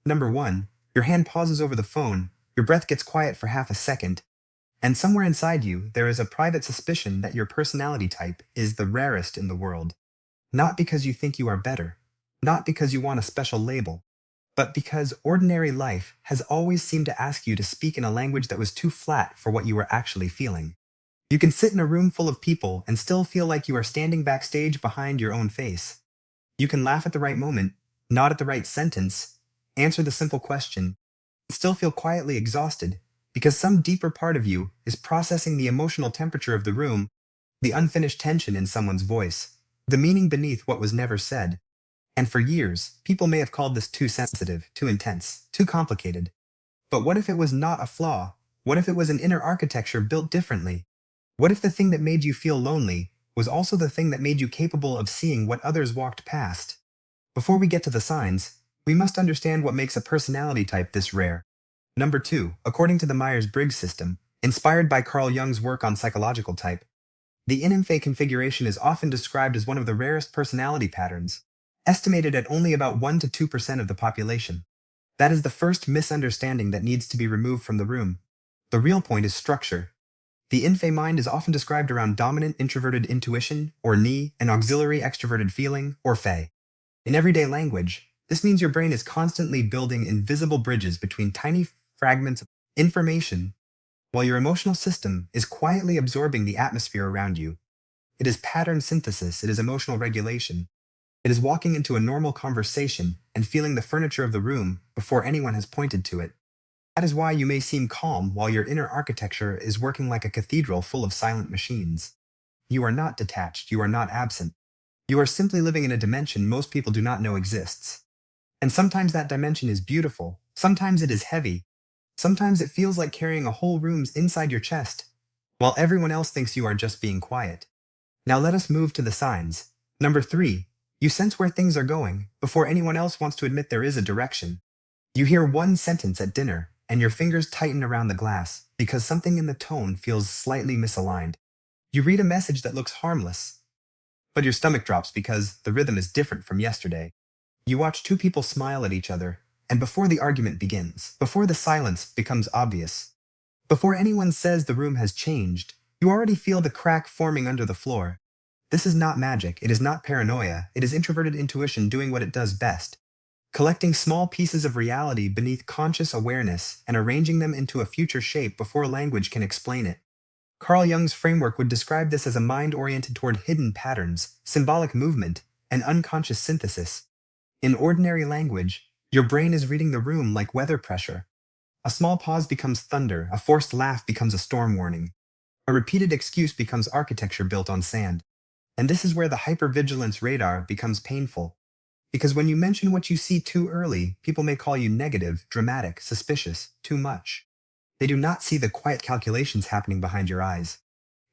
Number 1, your hand pauses over the phone, your breath gets quiet for half a second, and somewhere inside you, there is a private suspicion that your personality type is the rarest in the world. Not because you think you are better, not because you want a special label, but because ordinary life has always seemed to ask you to speak in a language that was too flat for what you were actually feeling. You can sit in a room full of people and still feel like you are standing backstage behind your own face. You can laugh at the right moment, nod at the right sentence, answer the simple question, and still feel quietly exhausted because some deeper part of you is processing the emotional temperature of the room, the unfinished tension in someone's voice, the meaning beneath what was never said. And for years, people may have called this too sensitive, too intense, too complicated. But what if it was not a flaw? What if it was an inner architecture built differently? What if the thing that made you feel lonely was also the thing that made you capable of seeing what others walked past? Before we get to the signs, we must understand what makes a personality type this rare. Number 2, according to the Myers-Briggs system, inspired by Carl Jung's work on psychological type, the INFJ configuration is often described as one of the rarest personality patterns, estimated at only about 1 to 2% of the population. That is the first misunderstanding that needs to be removed from the room. The real point is structure. The INFJ mind is often described around dominant introverted intuition, or NI, and auxiliary extroverted feeling, or FE. In everyday language, this means your brain is constantly building invisible bridges between tiny fragments of information, while your emotional system is quietly absorbing the atmosphere around you. It is pattern synthesis, it is emotional regulation. It is walking into a normal conversation and feeling the furniture of the room before anyone has pointed to it. That is why you may seem calm while your inner architecture is working like a cathedral full of silent machines. You are not detached, you are not absent. You are simply living in a dimension most people do not know exists. And sometimes that dimension is beautiful, sometimes it is heavy, sometimes it feels like carrying a whole room's inside your chest, while everyone else thinks you are just being quiet. Now let us move to the signs. Number 3, you sense where things are going before anyone else wants to admit there is a direction. You hear one sentence at dinner, and your fingers tighten around the glass because something in the tone feels slightly misaligned. You read a message that looks harmless, but your stomach drops because the rhythm is different from yesterday. You watch two people smile at each other, and before the argument begins, before the silence becomes obvious, before anyone says the room has changed, you already feel the crack forming under the floor. This is not magic, it is not paranoia, it is introverted intuition doing what it does best, collecting small pieces of reality beneath conscious awareness and arranging them into a future shape before language can explain it. Carl Jung's framework would describe this as a mind oriented toward hidden patterns, symbolic movement, and unconscious synthesis. In ordinary language, your brain is reading the room like weather pressure. A small pause becomes thunder, a forced laugh becomes a storm warning. A repeated excuse becomes architecture built on sand. And this is where the hypervigilance radar becomes painful. Because when you mention what you see too early, people may call you negative, dramatic, suspicious, too much. They do not see the quiet calculations happening behind your eyes.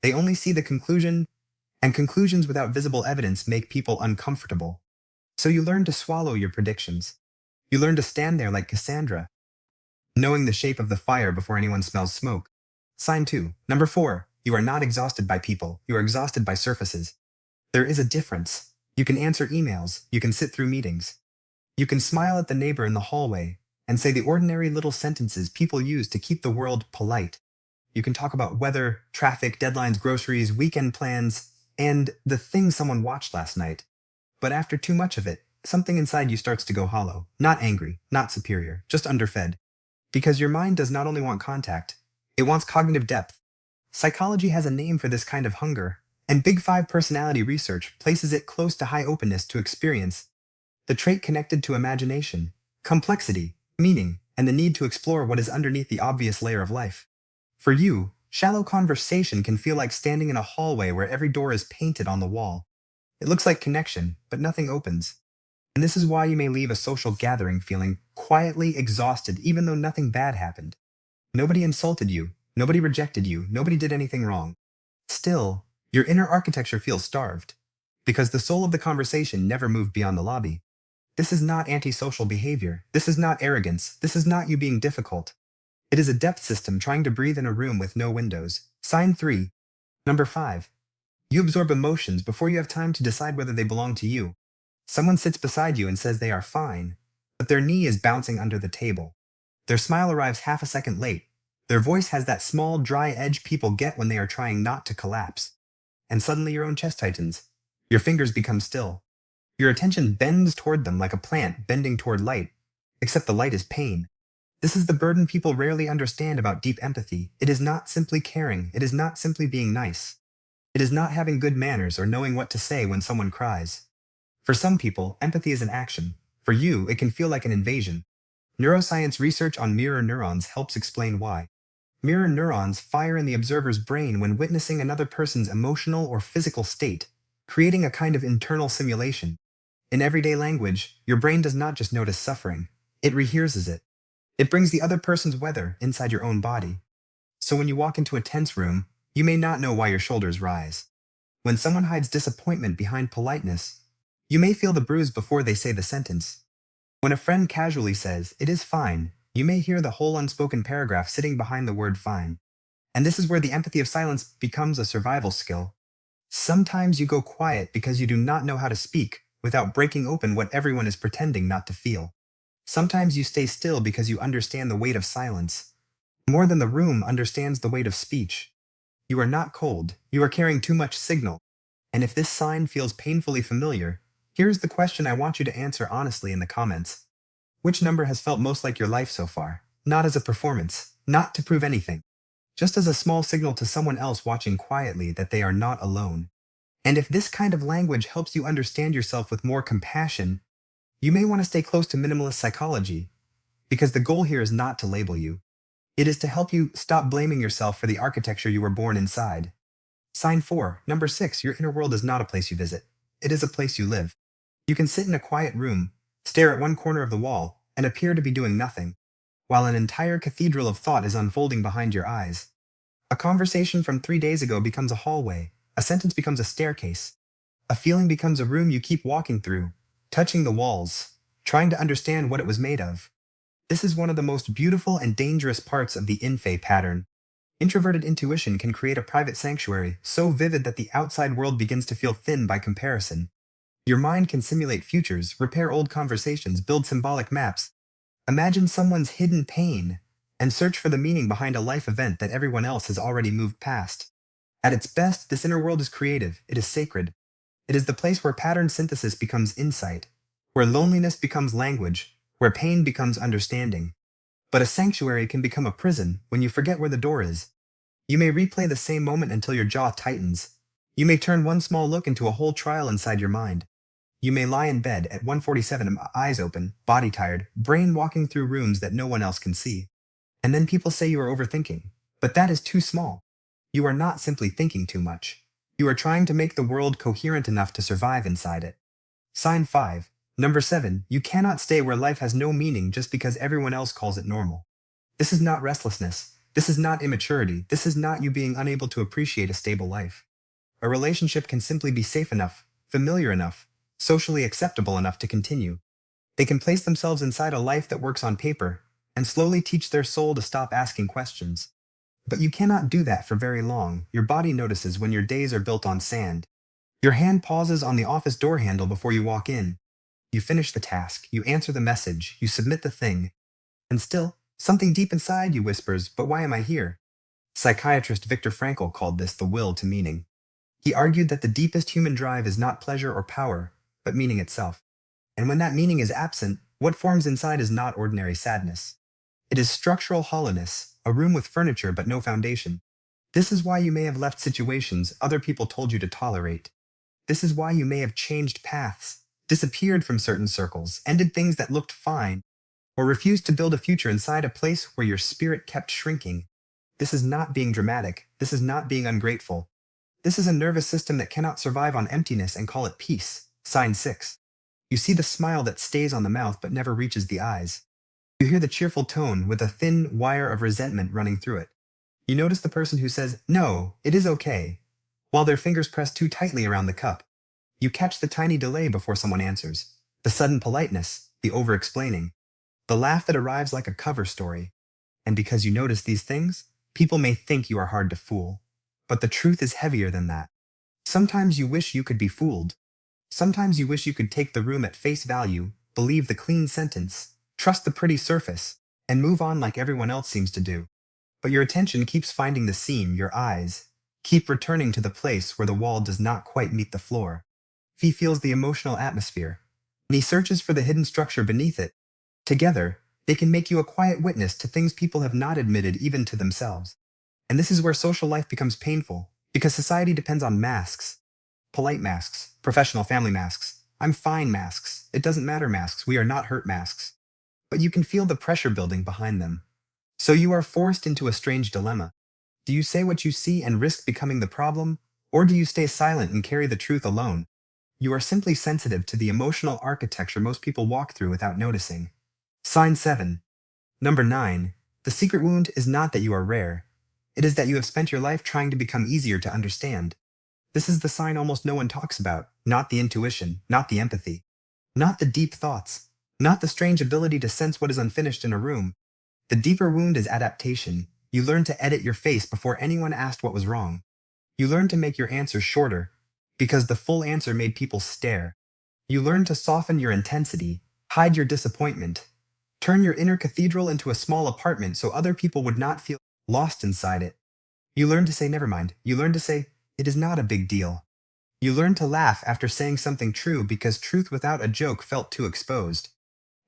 They only see the conclusion, and conclusions without visible evidence make people uncomfortable. So you learn to swallow your predictions. You learn to stand there like Cassandra, knowing the shape of the fire before anyone smells smoke. Sign 2. Number 4. You are not exhausted by people. You are exhausted by surfaces. There is a difference. You can answer emails. You can sit through meetings. You can smile at the neighbor in the hallway and say the ordinary little sentences people use to keep the world polite. You can talk about weather, traffic, deadlines, groceries, weekend plans, and the thing someone watched last night. But after too much of it, something inside you starts to go hollow. Not angry, not superior, just underfed. Because your mind does not only want contact, it wants cognitive depth. Psychology has a name for this kind of hunger, and Big Five personality research places it close to high openness to experience, the trait connected to imagination, complexity, meaning, and the need to explore what is underneath the obvious layer of life. For you, shallow conversation can feel like standing in a hallway where every door is painted on the wall. It looks like connection, but nothing opens. And this is why you may leave a social gathering feeling quietly exhausted even though nothing bad happened. Nobody insulted you, nobody rejected you, nobody did anything wrong. Still, your inner architecture feels starved, because the soul of the conversation never moved beyond the lobby. This is not antisocial behavior. This is not arrogance. This is not you being difficult. It is a depth system trying to breathe in a room with no windows. Sign 3. Number 5. You absorb emotions before you have time to decide whether they belong to you. Someone sits beside you and says they are fine, but their knee is bouncing under the table. Their smile arrives half a second late. Their voice has that small, dry edge people get when they are trying not to collapse. And suddenly your own chest tightens. Your fingers become still. Your attention bends toward them like a plant bending toward light, except the light is pain. This is the burden people rarely understand about deep empathy. It is not simply caring. It is not simply being nice. It is not having good manners or knowing what to say when someone cries. For some people, empathy is an action. For you, it can feel like an invasion. Neuroscience research on mirror neurons helps explain why. Mirror neurons fire in the observer's brain when witnessing another person's emotional or physical state, creating a kind of internal simulation. In everyday language, your brain does not just notice suffering, it rehearses it. It brings the other person's weather inside your own body. So when you walk into a tense room, you may not know why your shoulders rise. When someone hides disappointment behind politeness, you may feel the bruise before they say the sentence. When a friend casually says, "It is fine," you may hear the whole unspoken paragraph sitting behind the word fine. And this is where the empathy of silence becomes a survival skill. Sometimes you go quiet because you do not know how to speak without breaking open what everyone is pretending not to feel. Sometimes you stay still because you understand the weight of silence, more than the room understands the weight of speech. You are not cold, you are carrying too much signal. And if this sign feels painfully familiar, here's the question I want you to answer honestly in the comments. Which number has felt most like your life so far? Not as a performance, not to prove anything, just as a small signal to someone else watching quietly that they are not alone. And if this kind of language helps you understand yourself with more compassion, you may want to stay close to minimalist psychology, because the goal here is not to label you. It is to help you stop blaming yourself for the architecture you were born inside. Sign 4, number 6, your inner world is not a place you visit. It is a place you live. You can sit in a quiet room, stare at one corner of the wall, and appear to be doing nothing, while an entire cathedral of thought is unfolding behind your eyes. A conversation from 3 days ago becomes a hallway, a sentence becomes a staircase, a feeling becomes a room you keep walking through, touching the walls, trying to understand what it was made of. This is one of the most beautiful and dangerous parts of the Infei pattern. Introverted intuition can create a private sanctuary so vivid that the outside world begins to feel thin by comparison. Your mind can simulate futures, repair old conversations, build symbolic maps, imagine someone's hidden pain, and search for the meaning behind a life event that everyone else has already moved past. At its best, this inner world is creative, it is sacred. It is the place where pattern synthesis becomes insight, where loneliness becomes language, where pain becomes understanding. But a sanctuary can become a prison when you forget where the door is. You may replay the same moment until your jaw tightens. You may turn one small look into a whole trial inside your mind. You may lie in bed at 1:47, eyes open, body tired, brain walking through rooms that no one else can see. And then people say you are overthinking. But that is too small. You are not simply thinking too much. You are trying to make the world coherent enough to survive inside it. Sign 5. Number 7. You cannot stay where life has no meaning just because everyone else calls it normal. This is not restlessness. This is not immaturity. This is not you being unable to appreciate a stable life. A relationship can simply be safe enough, familiar enough, socially acceptable enough to continue. They can place themselves inside a life that works on paper and slowly teach their soul to stop asking questions. But you cannot do that for very long. Your body notices when your days are built on sand. Your hand pauses on the office door handle before you walk in. You finish the task, you answer the message, you submit the thing, and still, something deep inside you whispers, "But why am I here?" Psychiatrist Viktor Frankl called this the will to meaning. He argued that the deepest human drive is not pleasure or power, but meaning itself. And when that meaning is absent, what forms inside is not ordinary sadness. It is structural hollowness, a room with furniture but no foundation. This is why you may have left situations other people told you to tolerate. This is why you may have changed paths, disappeared from certain circles, ended things that looked fine, or refused to build a future inside a place where your spirit kept shrinking. This is not being dramatic. This is not being ungrateful. This is a nervous system that cannot survive on emptiness and call it peace. Sign 6. You see the smile that stays on the mouth but never reaches the eyes. You hear the cheerful tone with a thin wire of resentment running through it. You notice the person who says, "No, it is okay," while their fingers press too tightly around the cup. You catch the tiny delay before someone answers, the sudden politeness, the over-explaining, the laugh that arrives like a cover story. And because you notice these things, people may think you are hard to fool. But the truth is heavier than that. Sometimes you wish you could be fooled. Sometimes you wish you could take the room at face value, believe the clean sentence, Trust the pretty surface, and move on like everyone else seems to do. But your attention keeps finding the seam, your eyes keep returning to the place where the wall does not quite meet the floor. He feels the emotional atmosphere, and he searches for the hidden structure beneath it. Together, they can make you a quiet witness to things people have not admitted even to themselves. And this is where social life becomes painful, because society depends on masks. Polite masks, professional family masks, I'm fine masks, it doesn't matter masks, we are not hurt masks. But you can feel the pressure building behind them. So you are forced into a strange dilemma. Do you say what you see and risk becoming the problem, or do you stay silent and carry the truth alone? You are simply sensitive to the emotional architecture most people walk through without noticing. Sign 7. Number 9. The secret wound is not that you are rare. It is that you have spent your life trying to become easier to understand. This is the sign almost no one talks about, not the intuition, not the empathy, not the deep thoughts, not the strange ability to sense what is unfinished in a room. The deeper wound is adaptation. You learn to edit your face before anyone asked what was wrong. You learn to make your answers shorter, because the full answer made people stare. You learn to soften your intensity, hide your disappointment, turn your inner cathedral into a small apartment so other people would not feel lost inside it. You learn to say never mind. You learn to say, it is not a big deal. You learn to laugh after saying something true because truth without a joke felt too exposed.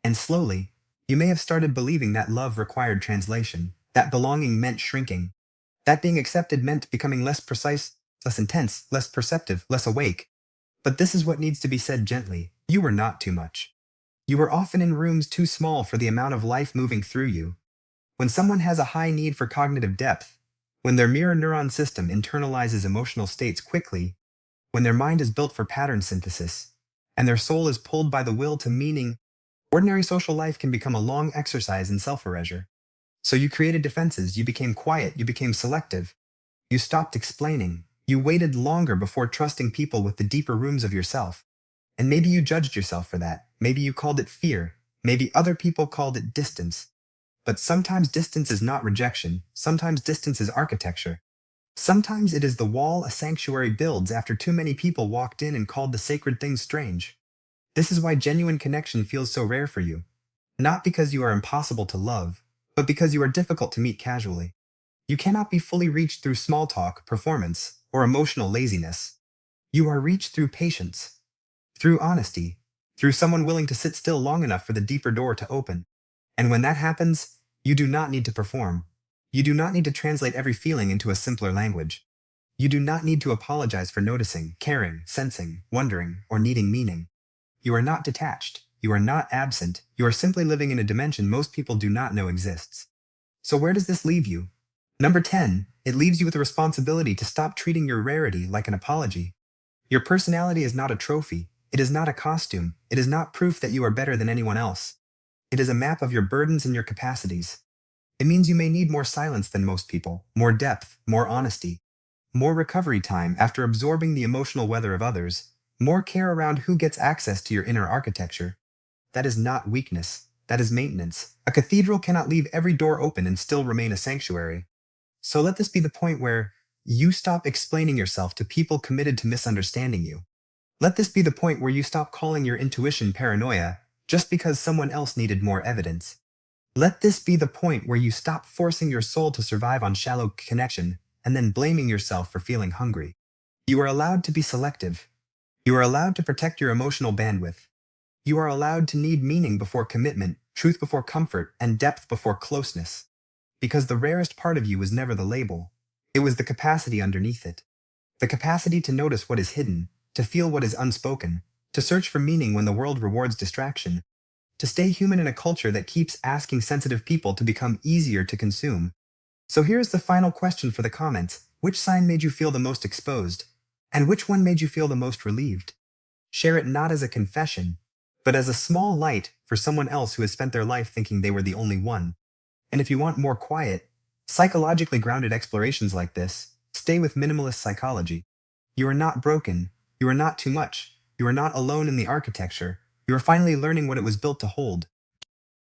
And slowly, you may have started believing that love required translation, that belonging meant shrinking, that being accepted meant becoming less precise, less intense, less perceptive, less awake. But this is what needs to be said gently. You were not too much. You were often in rooms too small for the amount of life moving through you. When someone has a high need for cognitive depth, when their mirror neuron system internalizes emotional states quickly, when their mind is built for pattern synthesis, and their soul is pulled by the will to meaning, ordinary social life can become a long exercise in self-erasure. So you created defenses, you became quiet, you became selective, you stopped explaining, you waited longer before trusting people with the deeper rooms of yourself. And maybe you judged yourself for that. Maybe you called it fear. Maybe other people called it distance. But sometimes distance is not rejection. Sometimes distance is architecture. Sometimes it is the wall a sanctuary builds after too many people walked in and called the sacred things strange. This is why genuine connection feels so rare for you. Not because you are impossible to love, but because you are difficult to meet casually. You cannot be fully reached through small talk, performance, or emotional laziness. You are reached through patience, through honesty, through someone willing to sit still long enough for the deeper door to open. And when that happens, you do not need to perform. You do not need to translate every feeling into a simpler language. You do not need to apologize for noticing, caring, sensing, wondering, or needing meaning. You are not detached. You are not absent. You are simply living in a dimension most people do not know exists. So where does this leave you? Number 10, it leaves you with a responsibility to stop treating your rarity like an apology. Your personality is not a trophy. It is not a costume. It is not proof that you are better than anyone else. It is a map of your burdens and your capacities. It means you may need more silence than most people, more depth, more honesty, more recovery time after absorbing the emotional weather of others, more care around who gets access to your inner architecture. That is not weakness. That is maintenance. A cathedral cannot leave every door open and still remain a sanctuary. So let this be the point where you stop explaining yourself to people committed to misunderstanding you. Let this be the point where you stop calling your intuition paranoia just because someone else needed more evidence. Let this be the point where you stop forcing your soul to survive on shallow connection and then blaming yourself for feeling hungry. You are allowed to be selective. You are allowed to protect your emotional bandwidth. You are allowed to need meaning before commitment, truth before comfort, and depth before closeness. Because the rarest part of you was never the label. It was the capacity underneath it. The capacity to notice what is hidden, to feel what is unspoken, to search for meaning when the world rewards distraction, to stay human in a culture that keeps asking sensitive people to become easier to consume. So here's the final question for the comments. Which sign made you feel the most exposed? And which one made you feel the most relieved? Share it not as a confession, but as a small light for someone else who has spent their life thinking they were the only one. And if you want more quiet, psychologically grounded explorations like this, stay with minimalist psychology. You are not broken. You are not too much. You are not alone in the architecture. You are finally learning what it was built to hold.